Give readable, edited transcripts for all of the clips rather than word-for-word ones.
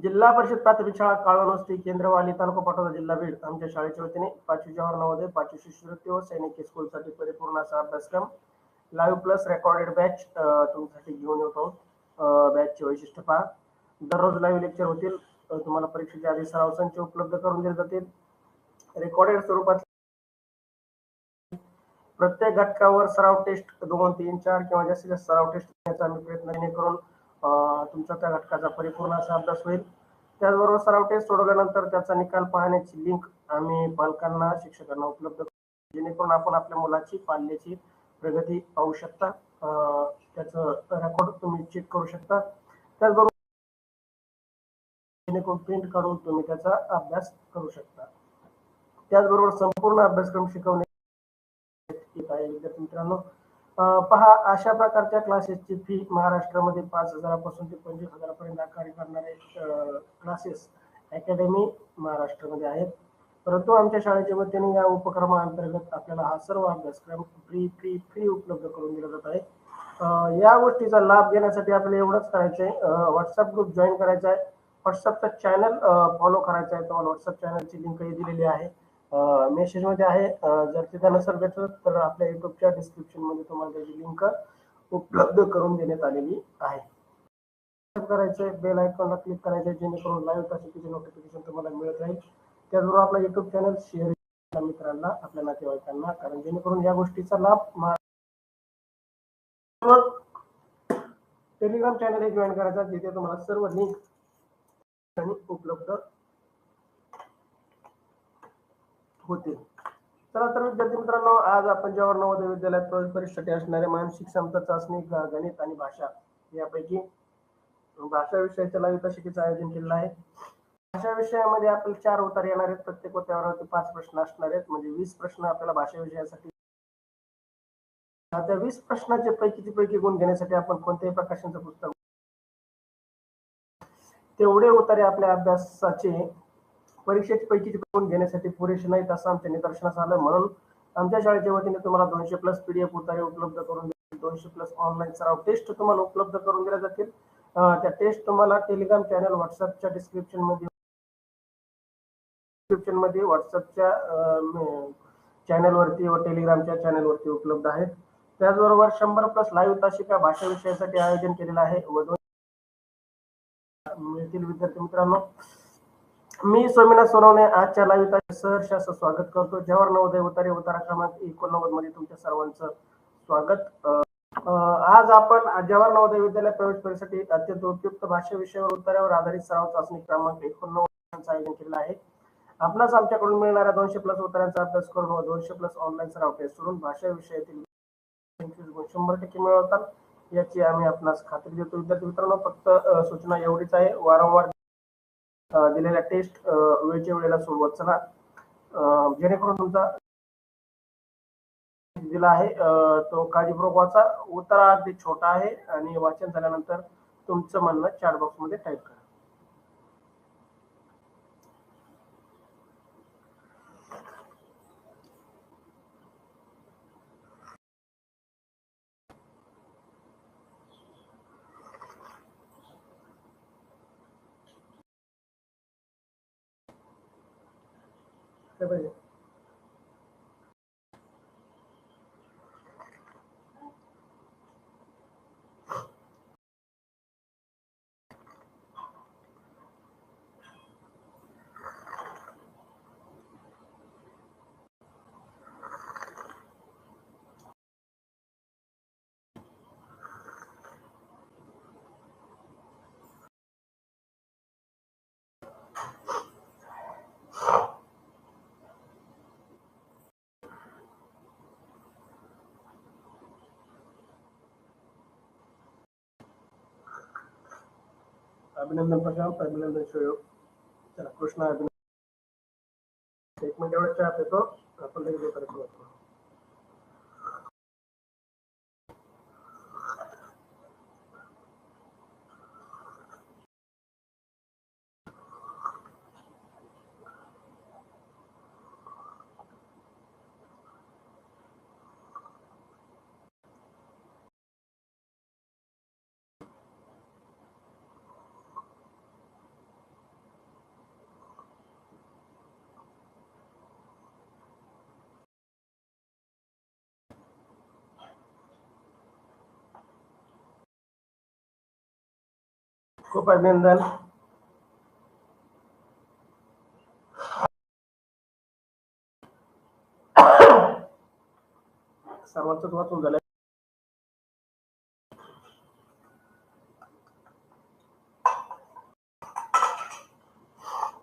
जिल्हा परिषद प्राथमिक शाळा काळवस्ती केंद्रवाली तालुका पाटोदा जिल्हा बीड आमच्या शाळेच्या वतीने 5वी जवाहर नवोदय 5वी शिष्यवृत्ती व सैनिकी स्कूलसाठी परिपूर्ण असा अभ्यासक्रम लाईव्ह प्लस रेकॉर्डेड बॅच तुमच्यासाठी घेऊन येतो. बॅचचे वैशिष्ट्य पहा. दररोज लाईव्ह लेक्चर होतील. तुम्हाला परीक्षेच्या आधी सराव संच उपलब्ध करून दिले जातील. रेकॉर्डेड स्वरूपात प्रत्येक घटकावर सराव टेस्ट 2, 3, 4 किंवा जास्तीत जास्त सराव टेस्ट घेण्याचा आम्ही प्रयत्न करून तुमचा त्या घटकाचा परिपूर्ण असा अभ्यास होईल. त्याचबरोबर सराव टेस्ट सोडवल्यानंतर त्याचा निकाल पाहण्याची लिंक आम्ही पालकांना शिक्षकांना उपलब्ध करू, जेणेकरून आपण आपल्या मुलाची पाल्याची प्रगती पाहू शकता. त्याचं रेकॉर्ड तुम्ही चेक करू शकता. त्याचबरोबर जेणेकरून प्रिंट काढून तुम्ही त्याचा अभ्यास करू शकता. त्याचबरोबर संपूर्ण अभ्यासक्रम शिकवणे विद्यार्थी मित्रांनो, पहा, अशा प्रकारच्या क्लासेसची फी महाराष्ट्रामध्ये 5,000 ते 25,000 पर्यंत आकारणी करणारे क्लासेस अकॅडमी महाराष्ट्रामध्ये आहेत. परंतु आमच्या शाळेच्या वतीने या उपक्रमाअंतर्गत आपल्याला हा सर्व अभ्यासक्रम फ्री उपलब्ध करून दिला जात आहे. या गोष्टीचा लाभ घेण्यासाठी आपल्याला एवढंच करायचं आहे, व्हॉट्सअप ग्रुप जॉईन करायचा आहे, व्हॉट्सअपचा चॅनल फॉलो करायचा आहे. तुम्हाला व्हॉट्सअप चॅनलची लिंक दिलेली आहे, मेसेज मध्ये आहे. जर तिथे नसेल भेटत तर आपल्या युट्यूबच्या डिस्क्रिप्शन मध्ये तुम्हाला त्याची लिंक उपलब्ध करून देण्यात आलेली आहे. करायचंय, बेल आयकॉनला क्लिक करायचंय, जेणेकरून लाईव्ह तासिकेचे नोटिफिकेशन तुम्हाला मिळत राहील. त्याचबरोबर आपला युट्यूब चॅनल शेअर करा मित्रांना, आपल्या नातेवाईकांना, कारण जेणेकरून या गोष्टीचा लाभ टेलिग्राम चॅनल हे जॉईन करायचा, जिथे तुम्हाला सर्व लिंक उपलब्ध होते. चला तर विद्यार्थी मित्रांनो, आज आपण जवाहर नवोदय विद्यालयात प्रवेश परीक्षेसाठी असणारे मानसिक क्षमता चाचणी, गणित आणि भाषा यापैकी भाषा विषयाच्या लाईव्ह तासिकेचं आयोजन केलेलं आहे. भाषा विषयामध्ये आपल्याला 4 उत्तर येणार आहेत. प्रत्येक उत्तरावरती 5 प्रश्न असणार आहेत, म्हणजे 20 प्रश्न आपल्याला भाषा विषयासाठी. त्या 20 प्रश्नाचे पैकी गुण घेण्यासाठी आपण कोणत्याही प्रकाशनचं पुस्तक, तेवढे उत्तरे आपल्या अभ्यासाचे परीक्षेचे पैकीचे गुण घेण्यासाठी पुरेसे नाहीत असं आमच्या निदर्शनास आलं. म्हणून आमच्या शाळेच्या वतीने तुम्हाला 200+ PDF उत्तरे उपलब्ध करून देतील. 200+ ऑनलाईन सराव टेस्ट तुम्हाला उपलब्ध करून दिल्या जातील. त्या टेस्ट तुम्हाला टेलिग्राम चॅनल, व्हॉट्सअपच्या डिस्क्रिप्शन मध्ये व्हॉट्सअपच्या चॅनलवरती व टेलिग्रामच्या चॅनलवरती उपलब्ध आहेत. त्याचबरोबर 100+ लाईव्ह तासिका भाषा विषयासाठी आयोजन केलेलं आहे व मिळतील. विद्यार्थी मित्रांनो, मी स्वामीनाथ सोनवणे आजच्या लाईव्ह तासिकेत सहर्ष असं स्वागत करतो. जवाहर नवोदय उतारा क्रमांक 89 मध्ये तुमच्या सर्वांचं स्वागत. आज आपण जवाहर नवोदय विद्यालय प्रवेश परीक्षेसाठी अत्यंत उपयुक्त भाषा विषयावर उत्तरावर आधारित सराव चाचणी क्रमांक 89 आयोजन केलं आहे. आपणास आमच्याकडून मिळणाऱ्या 200+ उत्तरांचा अभ्यास करून व 200+ ऑनलाईन सराव टेस्ट सोडून भाषा विषयातील 100% मिळवतात याची आम्ही आपणास खात्री देतो. विद्यार्थी मित्रांनो, फक्त सूचना एवढीच आहे, वारंवार दिलेल्या टेस्ट वेळच्या वेळेला सोडवत चला, जेणेकरून तुमचा दिला आहे तो काळजीपूर्वक वाचा. उत्तर अगदी छोटा आहे आणि वाचन झाल्यानंतर तुमचं म्हणणं चॅट बॉक्स मध्ये टाईप करा. अभिनंदन प्रशांत, अभिनंदन शोयोग. चला, कृष्णा अभिनंदन. 1 मिनिट एवढं चहा येतो, आपण लगेच उत्तर सुरुवात करू. खूप अभिनंदन. सर्वांचंच वाचून झालं.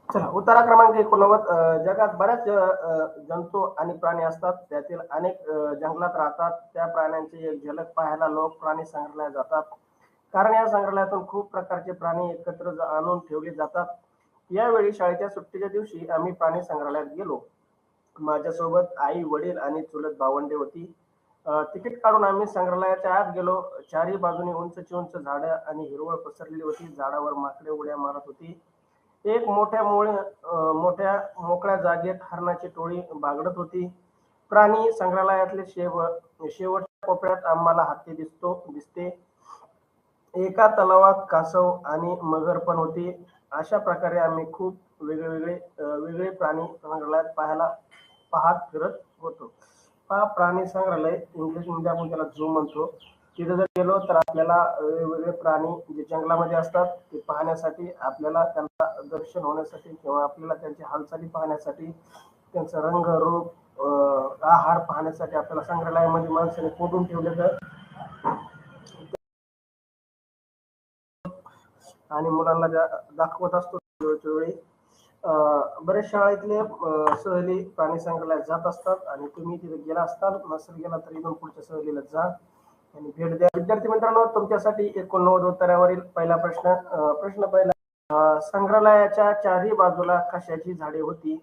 चला, उतारा क्रमांक 89. जगात बऱ्याच जंतू आणि प्राणी असतात. त्यातील अनेक जंगलात राहतात. त्या प्राण्यांची एक झलक पाहायला लोक प्राणी संग्रहालयात जातात. कारण या संग्रहालयातून खूप प्रकारचे प्राणी एकत्र आणून ठेवले जातात. यावेळी शाळेच्या सुट्टीच्या दिवशी आम्ही प्राणी संग्रहालयात गेलो. माझ्यासोबत आई, वडील आणि चुलत भावंडे होती. तिकीट काढून आम्ही संग्रहालयाच्या आत गेलो. चारही बाजूनी उंचची उंच झाडं आणि हिरवळ पसरलेली होती. झाडावर माकडे उड्या मारत होती. एक मोठ्या मोकळ्या जागेत हरणाची टोळी बागडत होती. प्राणी संग्रहालयातले शेवटच्या कोपऱ्यात आम्हाला हत्ती दिसते. एका तलावात कासव आणि मगर पण होती. अशा प्रकारे आम्ही खूप वेगळे प्राणी संग्रहालयात पाहत फिरत होतो. हा प्राणी संग्रहालय, इंग्लिशमध्ये आपण त्याला झू म्हणतो. तिथे जर गेलो तर आपल्याला वेगवेगळे प्राणी जे जंगलामध्ये असतात ते पाहण्यासाठी, आपल्याला त्यांना दर्शन होण्यासाठी किंवा आपल्याला त्यांची हालचाली पाहण्यासाठी, त्यांचं रंग रूप, आहार पाहण्यासाठी आपल्याला संग्रहालयामध्ये माणसाने कोंडून ठेवले तर आणि मुलांना दाखवत असतो वेळोवेळी. बरेच शाळेतले सहली प्राणी संग्रहालयात जात असतात आणि तुम्ही तिथे गेला असताल, नसेल गेला तर इथून पुढच्या सहलीला जा आणि भेट द्या. विद्यार्थी मित्रांनो, तुमच्यासाठी 89 उत्तरावरील पहिला प्रश्न पहिला. संग्रहालयाच्या चारही बाजूला कशाची झाडे होती?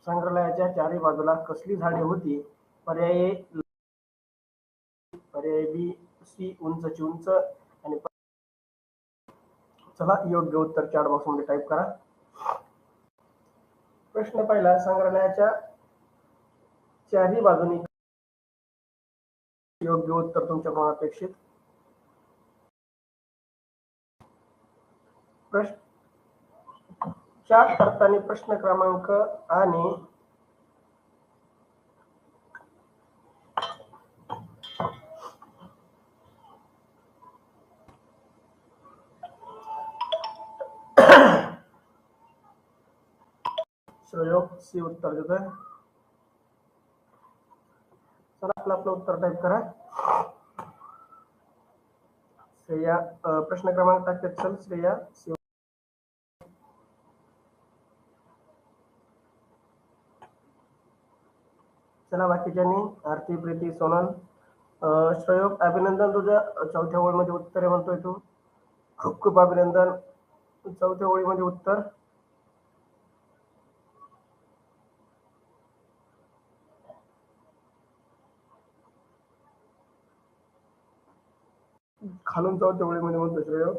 संग्रहालयाच्या चारही बाजूला कसली झाडे होती? पर्याय बी, सी उंचची उंच आणि चला, योग्य उत्तर चॅट बॉक्स मध्ये टाईप करा. प्रश्न पहिला, संग्रहालयाच्या चारही बाजूनी. योग्य उत्तर तुमच्याकडून अपेक्षित. प्रश्न चॅट करताना प्रश्न क्रमांक आणि सहयोग सी उत्तर देतोय. चला, आपलं उत्तर टाईप करा. श्रेया प्रश्न क्रमांक टाकते. चल श्रेया सी. चला, बाकीच्यांनी आरती, प्रीती, सोनल, सहयोग अभिनंदन. तुझ्या चौथ्या ओळीमध्ये उत्तर आहे म्हणतोय तू. खूप खूप अभिनंदन. चौथ्या ओळीमध्ये उत्तर. खालून चौथ्या ओळीमध्ये म्हणतोय सहयोग.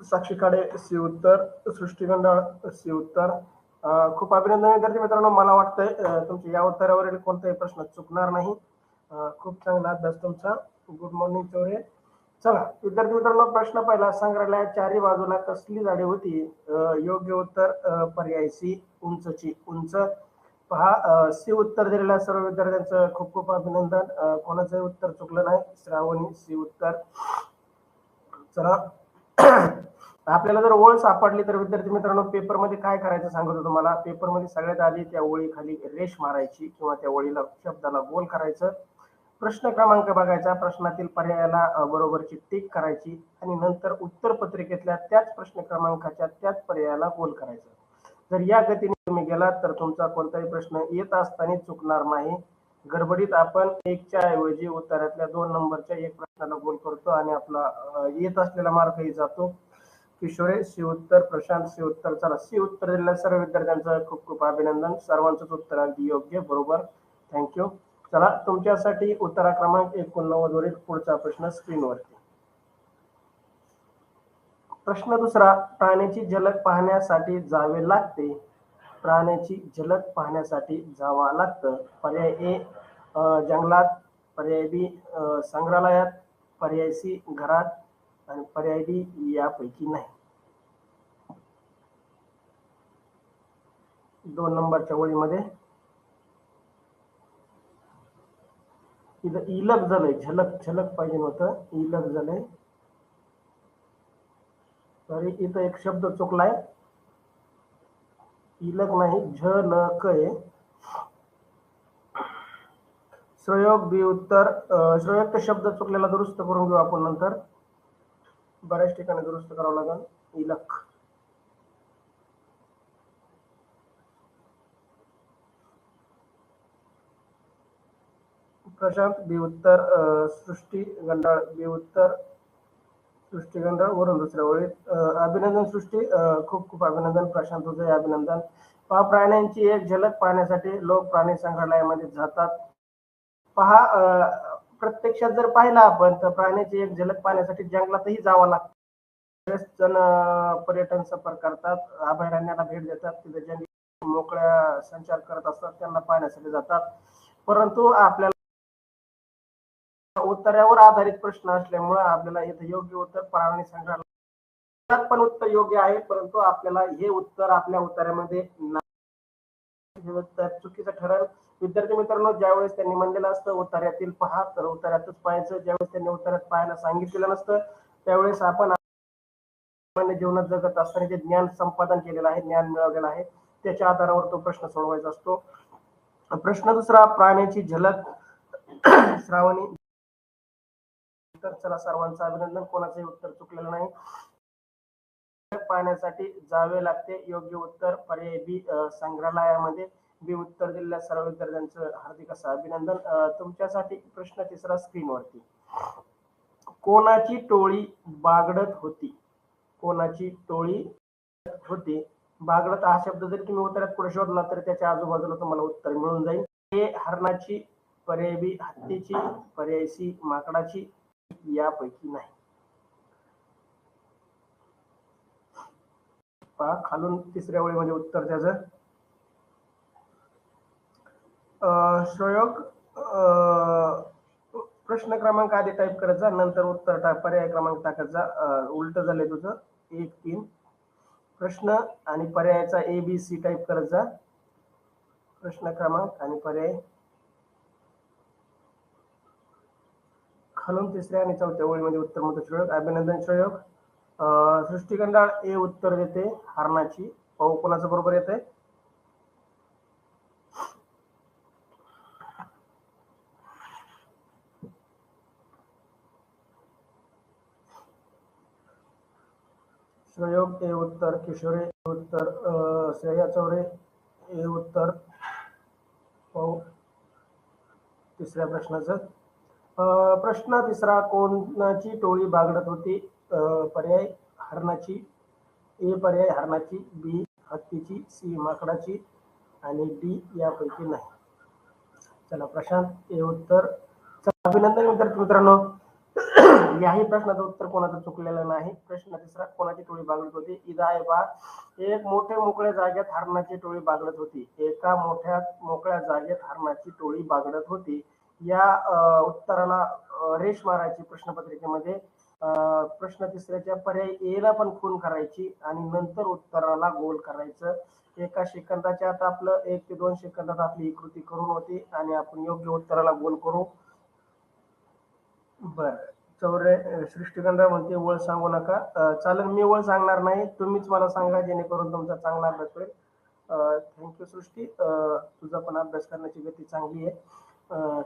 साक्षी खाडे सी उत्तर. सृष्टी गंडाळ सी उत्तर. खूप अभिनंदन विद्यार्थी मित्रांनो. मला वाटतंय तुमच्या या उत्तरावरील कोणताही प्रश्न चुकणार नाही. खूप चांगला अभ्यास तुमचा. Good morning Chaure. चला विद्यार्थी मित्रांनो, प्रश्न पहिला, संग्रहालयात चारही बाजूला कसली झाडे होती? योग्य उत्तर पर्याय सी, उंचची उंच. पहा, सी उत्तर दिलेल्या सर्व विद्यार्थ्यांचं खूप खूप अभिनंदन. कोणाचंही उत्तर चुकलं नाही. श्रावणी सी उत्तर. चला, आपल्याला जर ओळ सापडली तर विद्यार्थी मित्रांनो, पेपरमध्ये काय करायचं सांगतो तुम्हाला. पेपरमध्ये सगळ्यात आधी त्या ओळी खाली रेष मारायची किंवा त्या ओळीला, शब्दाला गोल करायचं. प्रश्न क्रमांक बघायचा, प्रश्नातील पर्यायाला बरोबरची टिक करायची आणि नंतर उत्तर पत्रिकेतल्या त्याच प्रश्न क्रमांकाच्या त्याच पर्यायाला गोल करायचं. जर या गतीने तुम्ही गेलात तर तुमचा कोणताही प्रश्न येत असताना चुकणार नाही. गडबडीत आपण एकच्या ऐवजी उत्तरातल्या 2 नंबरच्या एक प्रश्नाला गोल करतो आणि आपला येत असलेला मार्कही जातो. किशोरे सी उत्तर. प्रशांत सी उत्तर. चला, सी उत्तर दिलेल्या सर्व विद्यार्थ्यांचं खूप खूप अभिनंदन. सर्वांचंच उत्तर अगदी योग्य, बरोबर. थँक्यू. चला, तुमच्यासाठी उत्तरा क्रमांक 89 वरील पुढचा प्रश्न स्क्रीनवरती. प्रश्न दुसरा, प्राण्याची झलक पाहण्यासाठी जावे लागते. प्राण्याची झलक पाहण्यासाठी जावं लागतं. पर्याय ए जंगलात, पर्याय बी संग्रहालयात, पर्याय सी घरात आणि पर्याय डी यापैकी नाही. 2 नंबरच्या ओळीमध्ये इथं इलग झालंय, झलक पाहिजे होतं, इलग झालंय. तरी इथं एक शब्द चुकलाय, इलक नाही झलक आहे. श्रयोग बी उत्तर. श्रयोग शब्द चुकलेला दुरुस्त करून घेऊ आपण नंतर, बऱ्याच ठिकाणी दुरुस्त करावं लागेल. इलक. प्रशांत बी उत्तर. सृष्टी गंडाळ बी उत्तर. सृष्टी गंडाळ वरून दुसऱ्या ओळीत. अभिनंदन सृष्टी, खूप खूप अभिनंदन. प्रशांत तुझे अभिनंदन. प्राण्यांची एक झलक पाहण्यासाठी लोक प्राणी संग्रहालयामध्ये जातात. पहा, प्रत्यक्षात जर पाहिला आपण तर प्राण्याची एक झलक पाहण्यासाठी जंगलातही जावं लागतं. बरेच जण पर्यटन सफर करतात, अभयारण्याला भेट देतात, तिथे जंगली मोकळ्या संचार करत असतात, त्यांना पाहण्यासाठी जातात. परंतु आपल्याला उत्तरावर आधारित प्रश्न असल्यामुळे आपल्याला इथे योग्य उत्तर प्राणी संग्रहालय पण उत्तर योग्य आहे, परंतु आपल्याला हे उत्तर आपल्या उत्तरामध्ये चुकीचं ठरेल. विद्यार्थी मित्रांनो, ज्यावेळेस त्यांनी म्हणलेलं असतं उत्तरातील पहा, तर उत्तरातच पाहायचं. ज्यावेळेस त्यांनी उत्तरात पाहायला सांगितलेलं नसतं त्यावेळेस आपण जीवनात जगत असताना जे ज्ञान संपादन केलेलं आहे, ज्ञान मिळवलेलं आहे, त्याच्या आधारावर तो प्रश्न सोडवायचा असतो. प्रश्न दुसरा, प्राण्याची झलक श्रावणी. तर चला, सर्वांचं अभिनंदन, कोणाचंही उत्तर चुकलेलं नाही. पाहण्यासाठी जावे लागते. योग्य उत्तर पर्याय बी, संग्रहालयामध्ये. बी उत्तर दिलेल्या सर्व विद्यार्थ्यांचं हार्दिक असं अभिनंदन. तुमच्यासाठी प्रश्न तिसरा स्क्रीनवरती. कोणाची टोळी बागडत होती? कोणाची टोळी होती? बागडत हा शब्द जरी तुम्ही उत्तरात पुढे शोधला तर त्याच्या आजूबाजूला तुम्हाला उत्तर मिळून जाईल. ए हरणाची, पर्याय बी हत्तीची, पर्याय सी माकडाची, यापैकी नाही. खालून तिसऱ्या ओळीमध्ये उत्तर त्याचं. श्रयोग, प्रश्न क्रमांक आधी टाईप करायचा, नंतर उत्तर पर्याय क्रमांक टाकायचा. उलट झालंय तुझं. 1-3 प्रश्न आणि पर्यायाचा ABC टाईप करायचा. प्रश्न क्रमांक आणि पर्याय खालून तिसऱ्या आणि चौथ्या ओळीमध्ये उत्तर म्हणतो श्रयोग. अभिनंदन श्रयोग. सृष्टी गंडाळ ए उत्तर देते, हरणाची. पाहू कोणाचं बरोबर येत आहे. श्रयोग ए उत्तर, किशोरे ए उत्तर, श्रेया चौरे ए उत्तर. पाहू तिसऱ्या प्रश्नाचं. प्रश्न तिसरा, कोणाची टोळी बागडत होती? पर्याय हरणाची. ए पर्याय हरणाची, बी हत्तीची, सी माकडाची आणि डी यापैकी नाही. चला, प्रशांत ए उत्तर. चला, अभिनंदन विद्यार्थी मित्रांनो. याही प्रश्नाचं उत्तर कोणाचं चुकलेलं नाही. प्रश्न तिसरा, कोणाची टोळी बागडत होती? इथं आहे पहा, एक मोठ्या मोकळ्या जागेत हरणाची टोळी बागडत होती. एका मोठ्या मोकळ्या जागेत हरणाची टोळी बागडत होती. या उत्तराला रेष मारायची प्रश्नपत्रिकेमध्ये. प्रश्न तिसऱ्याच्या पर्याय ए ला पण खून करायची आणि नंतर उत्तराला गोल करायचं. एका सेकंदाच्या आत आपलं 1 ते 2 सेकंदात आपली ही कृती करून होती आणि आपण योग्य उत्तराला गोल करू. बर, चौरे सृष्टीगंधा म्हणते वळ सांगू नका. चालेल, मी वळ सांगणार नाही, तुम्हीच मला सांगा, जेणेकरून तुमचा चांगला अभ्यास होईल. थँक्यू सृष्टी, तुझा पण अभ्यास करण्याची गती चांगली आहे.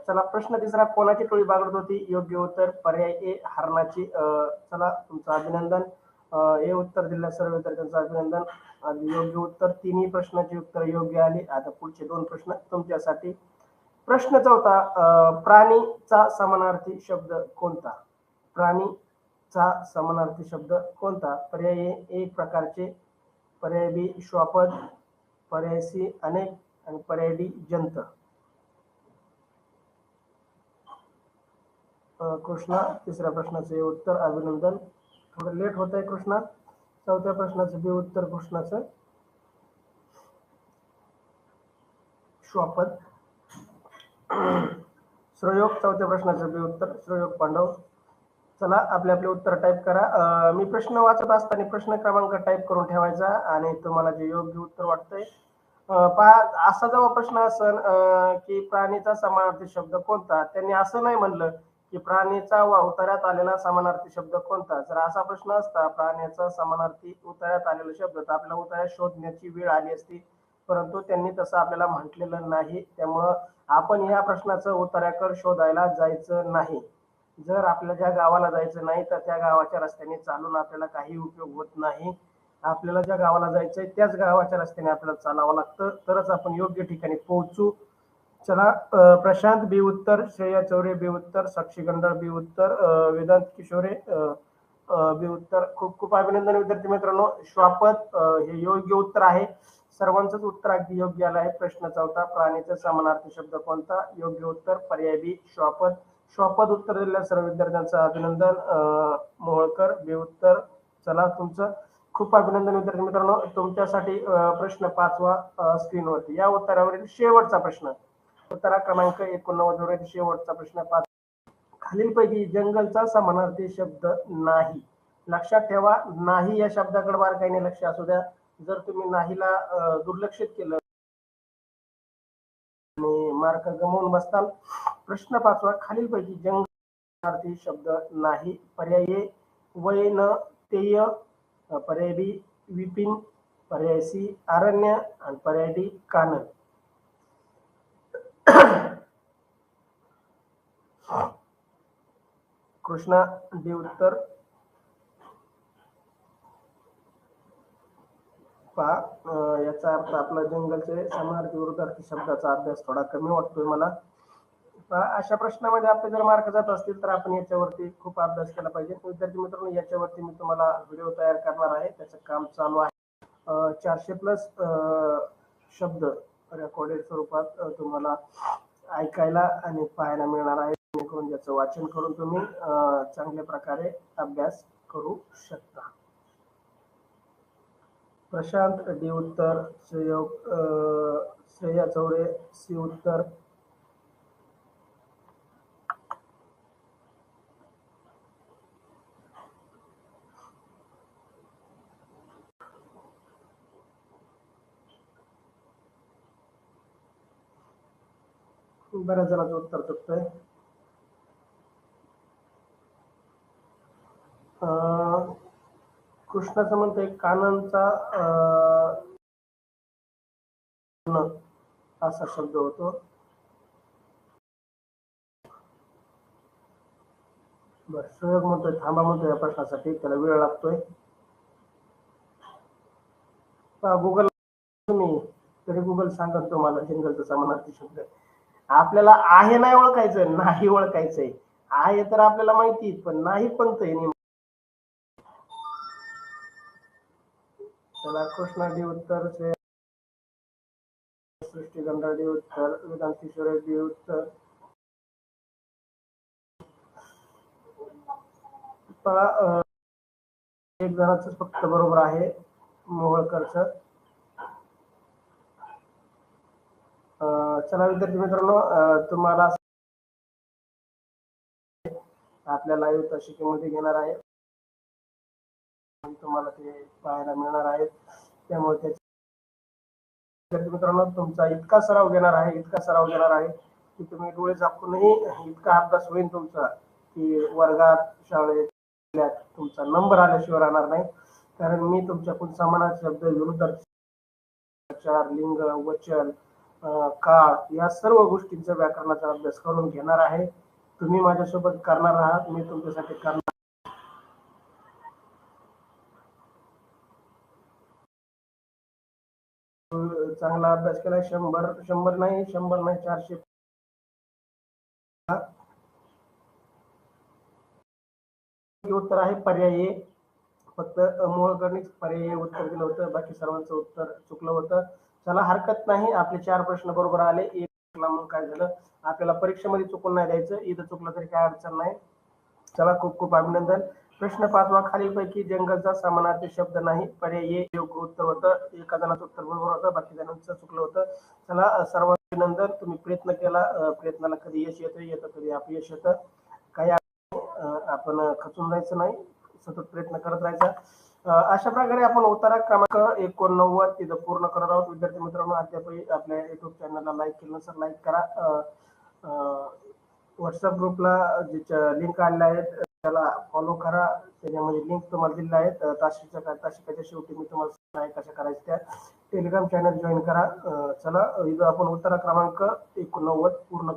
चला, प्रश्न तिसरा, कोणाची टोळी बागडत होती? योग्य उत्तर पर्याय ए हरणाची. चला, तुमचं अभिनंदन. हे उत्तर दिल्या सर्व विद्यार्थ्यांचं अभिनंदन. योग्य उत्तर, तिन्ही प्रश्नाची उत्तर योग्य आली. आता पुढचे 2 प्रश्न तुमच्यासाठी. प्रश्न चौथा, प्राणीचा समानार्थी शब्द कोणता? प्राणीचा समानार्थी शब्द कोणता? पर्याय ए एक प्रकारचे, पर्याय बी श्वापद, पर्याय सी अनेक आणि पर्याय डी जंत. कृष्णा, तिसऱ्या प्रश्नाचे उत्तर. अभिनंदन. थोडं लेट होत आहे कृष्णा. चौथ्या प्रश्नाचं बी उत्तर कृष्णाचं श्वापद. श्रयोग, चौथ्या प्रश्नाचं बी उत्तर श्रयोग पांडव. चला, आपले उत्तर टाईप करा. मी प्रश्न वाचत असताना प्रश्न क्रमांक टाईप करून ठेवायचा आणि तुम्हाला जे योग्य उत्तर वाटतंय पहा. असा जेव्हा प्रश्न असेल की प्राणीचा समानार्थी शब्द कोणता, त्यांनी असं नाही म्हणलं की प्राणीचा वा उतार्यात आलेला समानार्थी शब्द कोणता. जर असा प्रश्न असता प्राण्याचा समानार्थी उतार्यात आलेला शब्द तर आपल्याला उतार्यात शोधण्याची वेळ आली असती, परंतु त्यांनी तसं आपल्याला म्हटलेलं नाही. त्यामुळं आपण या प्रश्नाचं उतार्याकर शोधायला जायचं नाही. जर आपल्या ज्या गावाला जायचं नाही तर त्या गावाच्या रस्त्याने चालून आपल्याला काही उपयोग होत नाही. आपल्याला ज्या गावाला जायचंय त्याच गावाच्या रस्त्याने आपल्याला चालावं लागतं, तरच आपण योग्य ठिकाणी पोहोचू. चला, प्रशांत बी उत्तर, श्रेया चौरे बी उत्तर, साक्षी गंडळ बी उत्तर, वेदांत किशोरे बी उत्तर. खूप खूप अभिनंदन विद्यार्थी मित्रांनो. श्वापद हे योग्य उत्तर आहे. सर्वांचंच उत्तर अगदी योग्य आलं आहे. प्रश्न 4, प्राणीचा समानार्थी शब्द कोणता. योग्य उत्तर पर्याय बी श्वापद. श्वापद उत्तर दिलेल्या सर्व विद्यार्थ्यांचं अभिनंदन. मोहोळकर बी उत्तर. चला, तुमचं खूप अभिनंदन विद्यार्थी मित्रांनो. तुमच्यासाठी प्रश्न 5वा स्क्रीनवरती. या उत्तरावरील शेवटचा प्रश्न, उत्तरा क्रमांक 89 वरील शेवटचा प्रश्न 5. खालीलपैकी जंगलचा समानार्थी शब्द नाही. लक्षात ठेवा, नाही या शब्दाकडे बारकाईने लक्ष असू द्या. जर तुम्ही नाहीला दुर्लक्षित केलं आणि मार्क गमावून बसताल. प्रश्न 5वा, खालीलपैकी जंगलार्थी शब्द नाही. पर्याय ए वैनतेय, पर्याय बी विपिन, पर्याय सी अरण्य आणि पर्याय डी कानन. कृष्णा डी उत्तर. पहा, याचा अर्थ आपला जंगलचे समानार्थी विरुद्धार्थी शब्दाचा अभ्यास थोडा कमी वाटतोय मला. अशा प्रश्नामध्ये आपले जर मार्क जात असतील तर आपण याच्यावरती खूप अभ्यास केला पाहिजे. विद्यार्थी मित्रांनो, याच्यावरती मी तुम्हाला व्हिडिओ तयार करणार आहे, त्याचं काम चालू आहे. 400+ शब्द रेकॉर्डेड स्वरूपात तुम्हाला ऐकायला आणि पाहायला मिळणार आहे, जेणेकरून ज्याचं वाचन करून तुम्ही चांगल्या प्रकारे अभ्यास करू शकता. प्रशांत डी उत्तर, श्रेया चौरे सी उत्तर. बऱ्याच जणांचं उत्तर चुकतंय. कृष्णाचं म्हणतंय काननचा असा शब्द होतो. बरं, सुयोग म्हणतोय थांबा म्हणतोय या प्रश्नासाठी, त्याला वेळ लागतोय. गुगल तुम्ही तरी गुगल सांगत तुम्हाला जंगलचा समानार्थी शब्द. आपल्याला आहे नाही ओळखायचं, नाही ओळखायचंय. आहे तर आपल्याला माहिती, पण नाही कोणतंय नेमकं. चला, कृष्णा डी उत्तर, सृष्टी गंडा डी उत्तर, वेदांत किशोरे डी उत्तर. एक जणाच फक्त बरोबर आहे, मोहोळकरचं. चला विद्यार्थी मित्रांनो, तुम्हाला आपल्या लाईव्ह तासिकेमध्ये घेणार आहे, तुम्हाला ते पाहायला मिळणार आहे. त्यामुळे विद्यार्थी मित्रांनो, तुमचा इतका सराव घेणार आहे की तुम्ही डोळे झाकूनही इतका अभ्यास होईल तुमचा की वर्गात शाळेत तुमचा नंबर आल्याशिवाय राहणार नाही. कारण मी तुमच्याकडून समानार्थी शब्द, विरुद्धार्थी, लिंग, वचन, काळ या सर्व गोष्टींचा व्याकरणाचा अभ्यास करून घेणार आहे. तुम्ही माझ्यासोबत करणार आहात, मी तुमच्यासाठी करणार. चांगला अभ्यास केला. 100 नाही 400. उत्तर आहे पर्याय ए. फक्त मोहोळकरनीच पर्याय उत्तर दिलं होतं, बाकी सर्वांचं उत्तर चुकलं होतं. चला, हरकत नाही, आपले 4 प्रश्न बरोबर आले. एक मग काय झालं, आपल्याला परीक्षेमध्ये चुकून नाही द्यायचं, इथं चुकलं तरी काय अडचण नाही. चला, खूप खूप अभिनंदन. प्रश्न 5वा, खालीलपैकी जंगलचा समानार्थी शब्द नाही. पर्याय ए योग्य उत्तर होतं. एका जणाचं उत्तर बरोबर होतं, बाकी जणांचं चुकलं होतं. चला, सर्वांना अभिनंदन. तुम्ही प्रयत्न केला, प्रयत्नाला कधी यश येतं कधी अपयश येतं. काही आपण खचून जायचं नाही, सतत प्रयत्न करत राहायचा. अशा प्रकारे आपण उतारा क्रमांक 89 तिथं पूर्ण करत आहोत. विद्यार्थी मित्रांनो, अद्याप आपल्या युट्यूब चॅनलला लाईक केलं नसेल, लाईक करा. व्हॉट्सअप ग्रुपला जे लिंक आलेल्या आहेत त्याला फॉलो करा. त्याच्यामध्ये लिंक तुम्हाला दिलेल्या आहेत. तासिकाच्या शेवटी मी तुम्हाला काय कशा करायचं त्या टेलिग्राम चॅनल जॉईन करा. चला इथं आपण उत्तर क्रमांक 89 पूर्ण